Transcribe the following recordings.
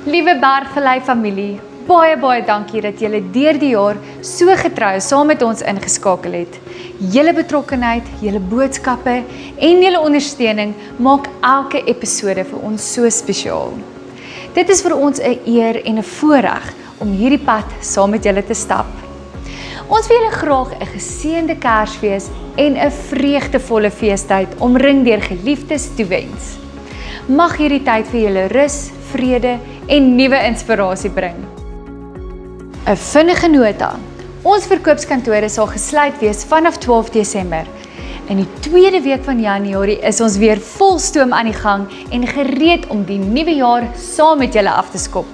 Liewe Bergvallei familie, baie dankie dat julle deur die jaar so getrou saam met ons ingeskakel het. Julle betrokkenheid, julle boodskappe en julle ondersteuning maak elke episode vir ons so spesiaal. Dit is vir ons 'n eer en 'n voorreg om hierdie pad saam met julle te stap. Ons wil julle graag 'n geseënde Kersfees en 'n vreugdevolle feestyd omring deur geliefdes toewens. Mag hierdie tyd vir julle rus, vrede en nuwe inspirasie bring. 'n Vinnige nota. Ons verkoopskantore sal gesluit wees vanaf 12 Desember. In die tweede week van Januarie is ons weer vol stoom aan die gang en gereed om die nuwe jaar saam met julle af te skop.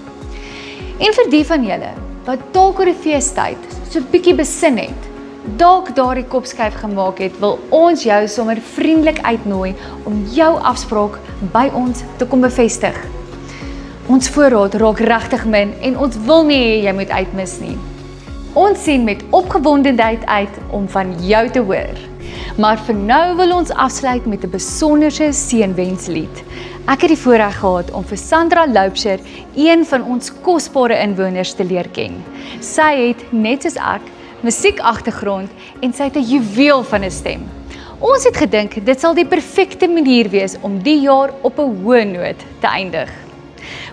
En vir die van julle wat dalk oor die feestyd so 'n bietjie besin het, dalk daardie kopskuif gemaak het, wil ons jou sommer vriendelik uitnooi om jou afspraak by ons te kom bevestig. Ons voorraad raak regtig min en ons wil nie hê jy moet uitmis nie. Ons sien met opgewondenheid uit om van jou te hoor. Maar vir nou wil ons afsluit met 'n besonderse seënwenslied. Ek het die voorreg gehad om vir Sandra Loubser, een van ons kosbare inwoners, te leer ken. Sy het, net soos ek, musiekagtergrond en sy het 'n juweel van 'n stem. Ons het gedink dit sal die perfekte manier wees om die jaar op 'n hoë noot te eindig.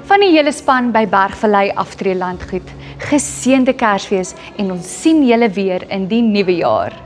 Van die hele span by Bergvallei Aftreelandgoed, geseënde Kersfees en ons sien julle weer in die nuwe jaar.